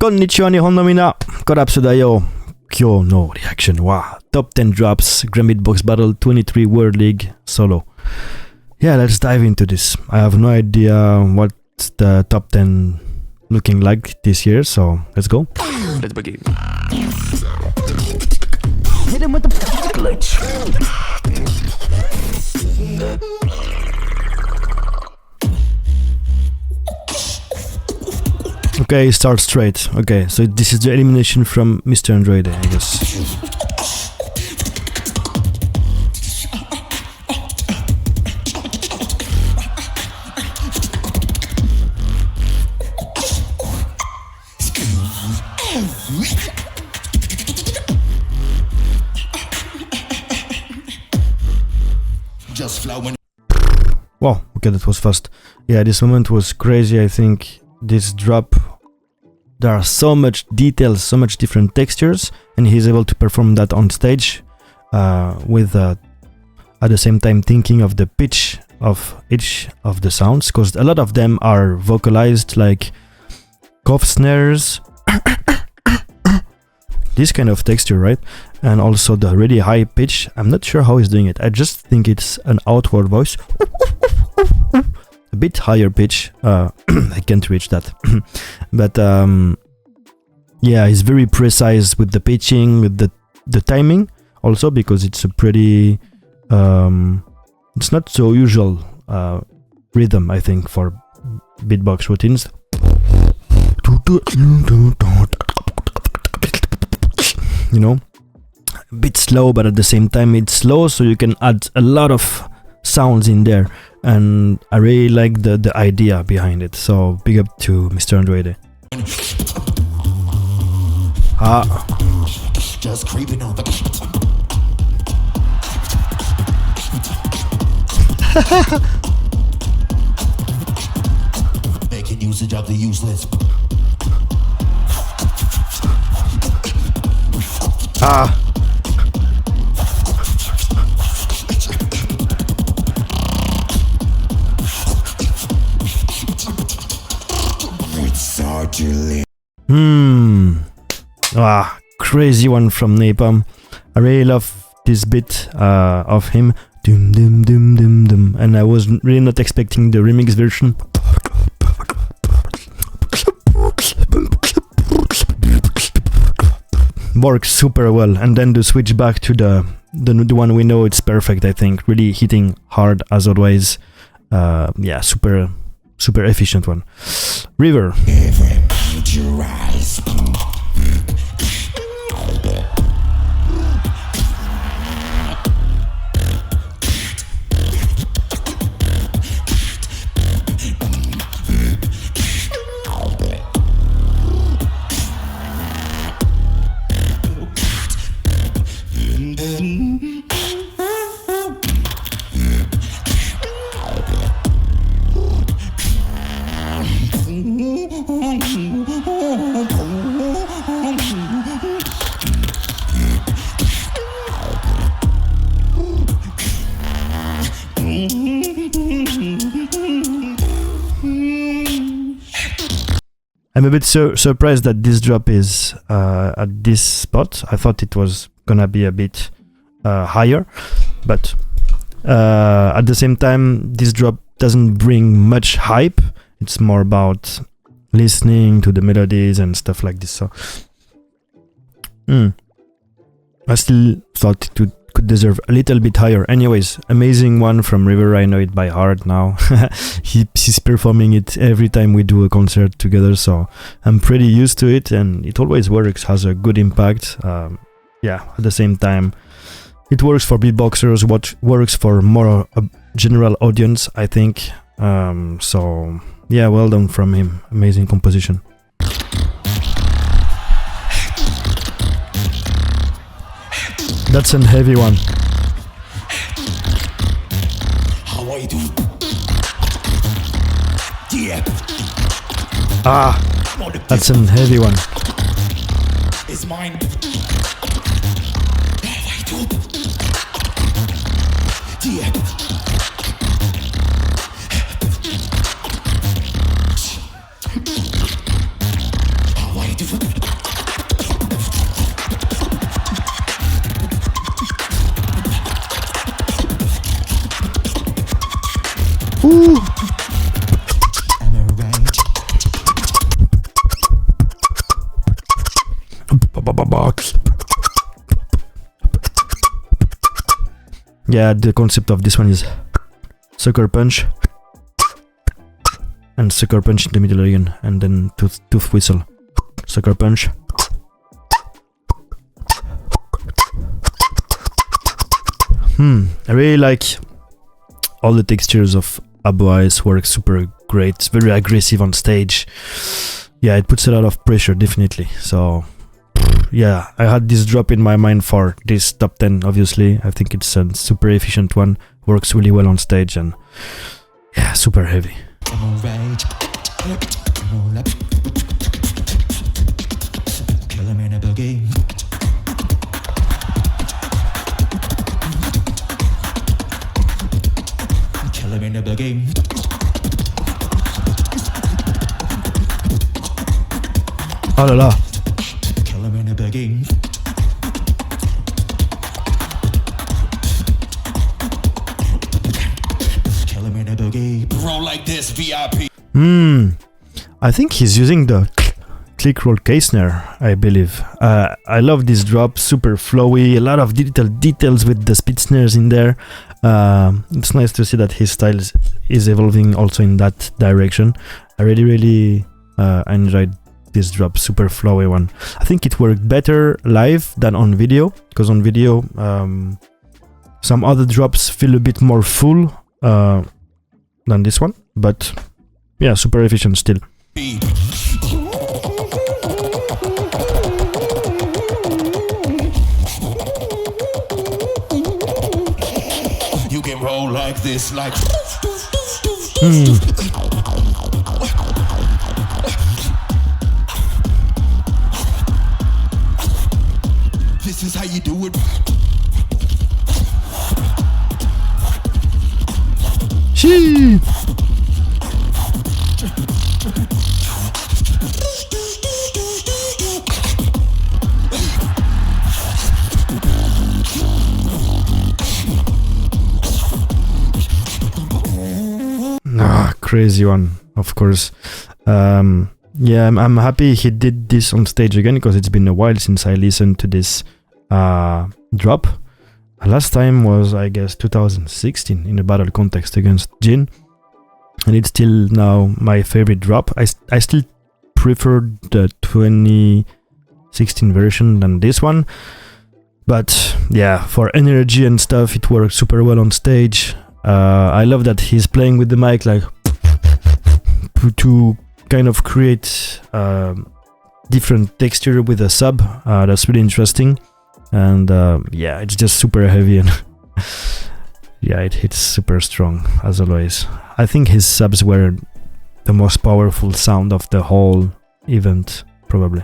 こんにちは日本のみんな、コラプスだよ。今日のリアクションは Top 10 Drops Grand Beatbox Battle 23 World League Solo. Yeah, let's dive into this. I have no idea what's the top 10 looking like this year, so let's go. Let's begin. Hit him with the glitch. Okay, start straight. Okay, so this is the elimination from Mr. Android, I guess. Just flowing. Wow, okay, that was fast. Yeah, this moment was crazy. I think this drop, there are so much details, so much different textures, and he's able to perform that on stage with at the same time thinking of the pitch of each of the sounds, because a lot of them are vocalized, like cough snares, this kind of texture, right? And also the really high pitch. I'm not sure how he's doing it. I just think it's an outward voice. A bit higher pitch. I can't reach that. But yeah, he's very precise with the pitching, with the timing also, because it's a pretty it's not so usual rhythm, I think, for beatbox routines. You know, a bit slow, but at the same time it's slow, so you can add a lot of sounds in there, and I really like the idea behind it. So big up to Mr. Android. Just creeping on the. Making usage of the useless. Crazy one from NaPoM. I really love this bit of him. Dum dum dum dum dum. And I was really not expecting the remix version. Works super well, and then the switch back to the one we know, it's perfect. I think really hitting hard as always. Yeah, super efficient one. River. I'm a bit surprised that this drop is at this spot. I thought it was gonna be a bit higher, but at the same time, this drop doesn't bring much hype. It's more about listening to the melodies and stuff like this. So I still thought it could deserve a little bit higher. Anyways, amazing one from River. I know it by heart now. He's performing it every time we do a concert together, so I'm pretty used to it, and it always works, has a good impact. Yeah, at the same time, it works for beatboxers, what works for more general audience, I think. So yeah, well done from him. Amazing composition. That's a heavy one. How I do? Yeah. That's a heavy one. It's mine. How I do? Yeah. How I do? Ooh. Am I right? Box. Yeah, the concept of this one is sucker punch and sucker punch in the middle again, and then tooth whistle, sucker punch. I really like all the textures of Aboi's work, super great. It's very aggressive on stage. Yeah, it puts a lot of pressure, definitely. So yeah, I had this drop in my mind for this top 10, obviously. I think it's a super efficient one, works really well on stage, and yeah, super heavy. Kill him in a boogie. Kill him in a boogie. Oh la la. Kill him in a boogie. Kill him in a boogie. Roll like this, VIP. I think he's using the click roll case snare, I believe. I love this drop, super flowy, a lot of digital details with the speed snares in there. It's nice to see that his style is evolving also in that direction. I really enjoyed this drop, super flowy one. I think it worked better live than on video, because on video some other drops feel a bit more full than this one, but yeah, super efficient still. You can roll like this, like. This is how you do it. Shee! Crazy one, of course. Yeah, I'm happy he did this on stage again, because it's been a while since I listened to this drop. Last time was, I guess, 2016 in a battle context against Jin, and it's still now my favorite drop. I still prefer the 2016 version than this one, but yeah, for energy and stuff, it works super well on stage. I love that he's playing with the mic like to kind of create different texture with a sub. That's really interesting, and yeah, it's just super heavy, and yeah, it hits super strong as always. I think his subs were the most powerful sound of the whole event, probably.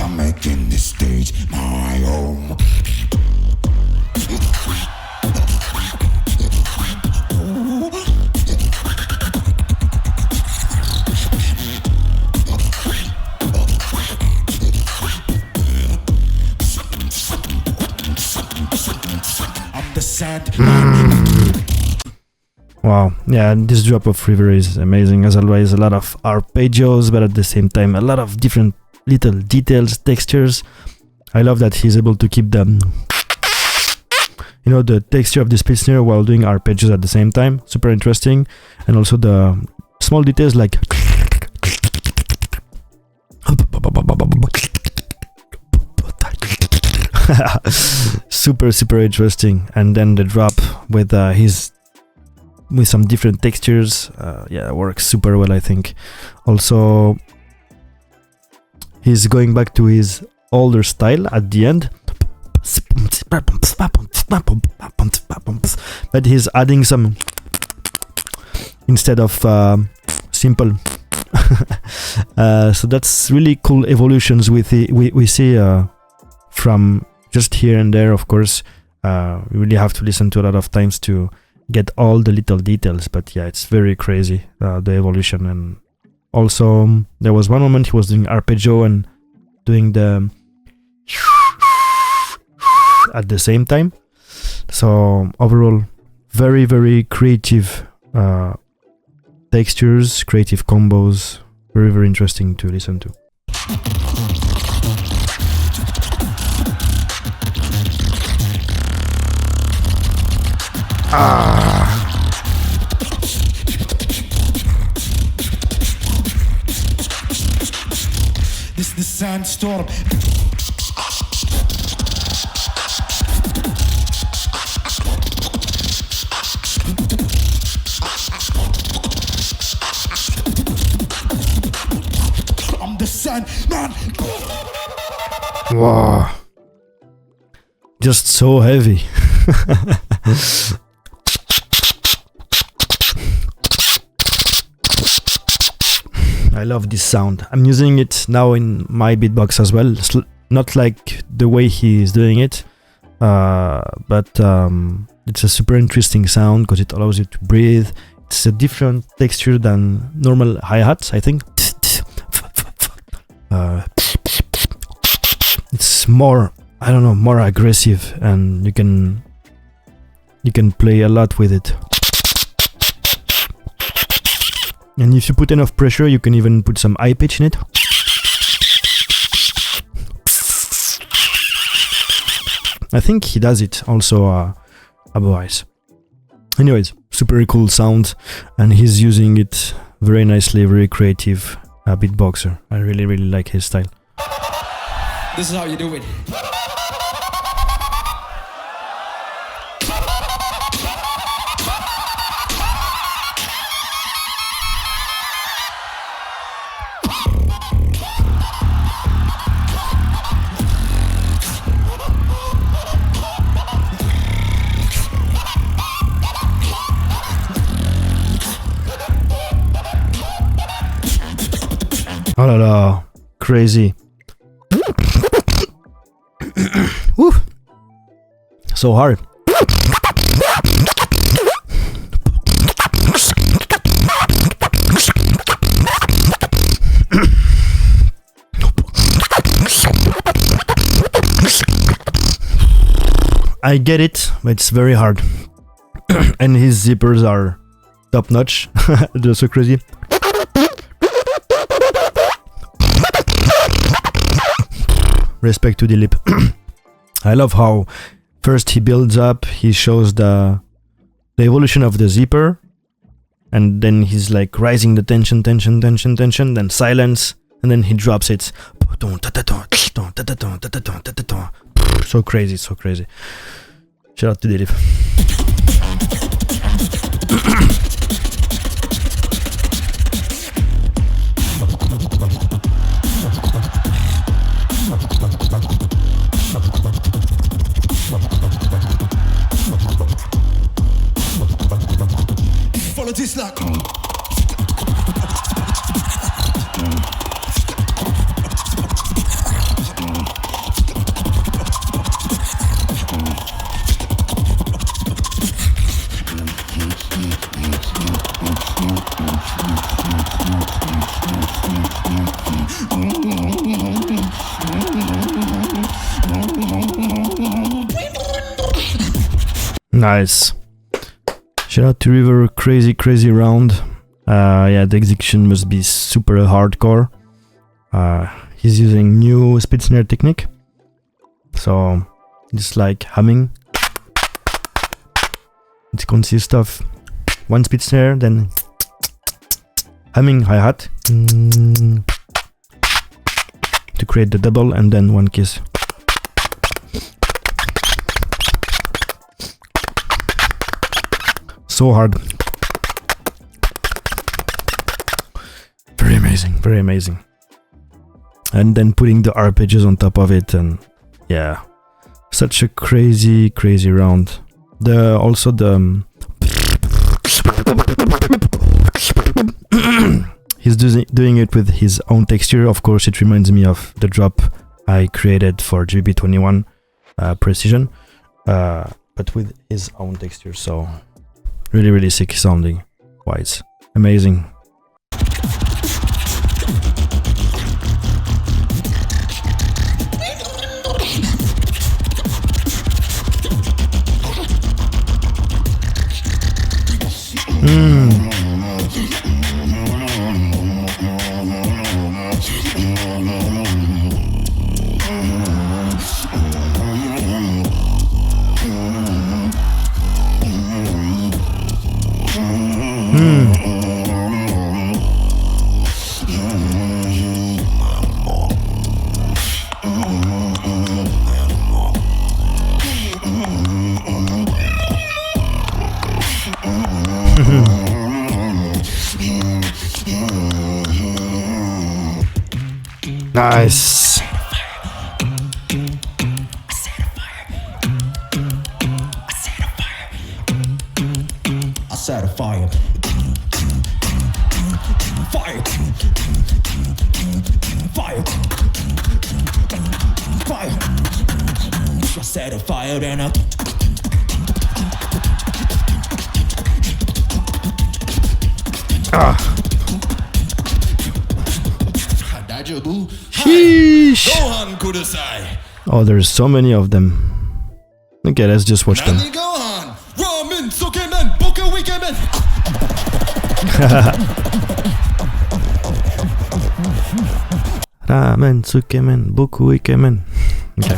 I'm making this stage my own. I'm the sand. Wow, yeah, this drop of River is amazing as always. A lot of arpeggios, but at the same time a lot of different little details, textures. I love that he's able to keep the, you know, the texture of the split snare while doing arpeggios at the same time. Super interesting. And also the small details like super interesting. And then the drop with his with some different textures. Yeah, it works super well, I think. Also, he's going back to his older style at the end, but he's adding some instead of simple. So that's really cool evolutions we see from just here and there. Of course, we really have to listen to a lot of times to get all the little details, but yeah, it's very crazy, the evolution. And also there was one moment he was doing arpeggio and doing the at the same time. So overall, very, very creative textures, creative combos, very, very interesting to listen to. This is the sandstorm. I'm the sun, man. Wow, just so heavy. I love this sound. I'm using it now in my beatbox as well. It's not like the way he is doing it, but it's a super interesting sound because it allows you to breathe. It's a different texture than normal hi-hats, I think. It's more, I don't know, more aggressive, and you can play a lot with it. And if you put enough pressure, you can even put some high pitch in it. I think he does it also otherwise. Anyways, super cool sound, and he's using it very nicely, very creative beatboxer. I really, really like his style. This is how you do it. Oh la la, crazy. Woo. So hard. I get it, but it's very hard. And his zippers are top notch. They're so crazy. Respect to the lip. I love how first he builds up, he shows the evolution of the zipper, and then he's like rising the tension, then silence, and then he drops it. So crazy, so crazy. Shout out to the lip. Follow this like. Nice. Shout out to River, crazy round. Yeah, the execution must be super hardcore. He's using new speed snare technique. So it's like humming. It consists of one speed snare, then humming hi-hat to create the double, and then one kiss. So hard. amazing, very amazing. And then putting the arpeggios on top of it, and yeah, such a crazy round. Also the he's doing it with his own texture. Of course, it reminds me of the drop I created for GBB23 Precision, but with his own texture. So really sick sounding wise, amazing. Nice. I set a fire. Fire. Fire. Fire. I set a fire and I Sheesh. Oh, there's so many of them. Okay, let's just watch them. Ramen, tsukemen, boku ikemen. Okay.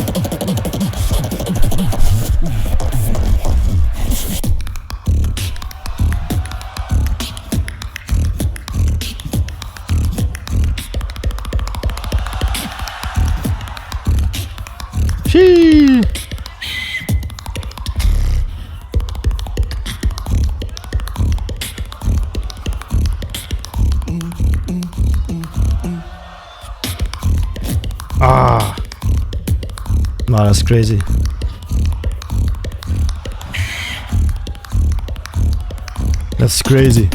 Shee. Wow, that's crazy. That's crazy.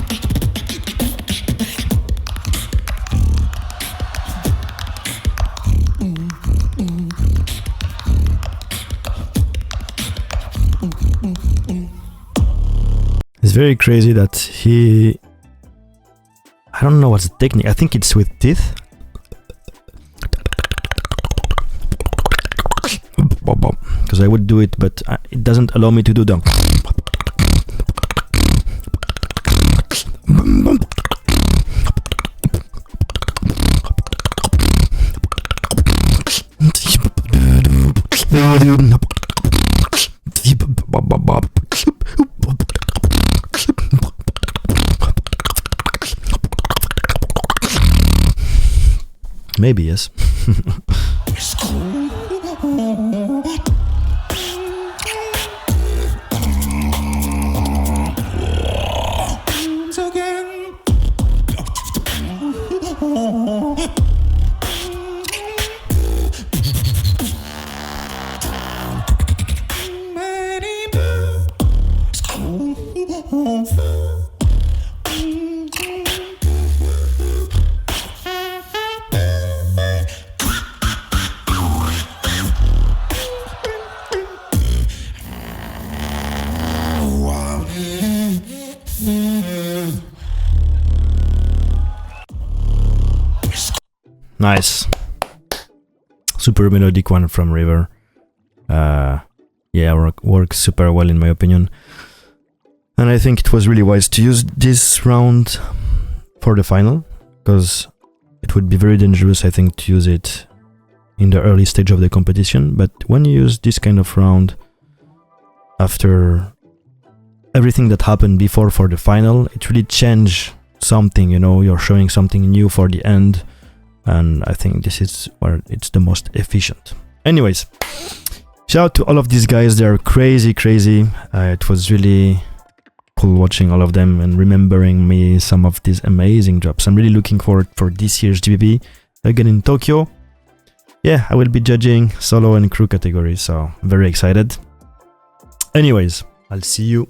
It's very crazy that he... I don't know what's the technique. I think it's with teeth. Because I would do it, but it doesn't allow me to do them. Maybe yes. Nice. Super melodic one from River. Yeah, works super well in my opinion. And I think it was really wise to use this round for the final, because it would be very dangerous, I think, to use it in the early stage of the competition. But when you use this kind of round after everything that happened before for the final, it really changed something, you know, you're showing something new for the end. And I think this is where it's the most efficient. Anyways, shout out to all of these guys. They're crazy. It was really cool watching all of them and remembering me some of these amazing drops. I'm really looking forward for this year's GBB again in Tokyo. Yeah, I will be judging solo and crew categories, so very excited. Anyways, I'll see you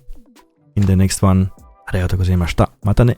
in the next one. ありがとうございました。またね。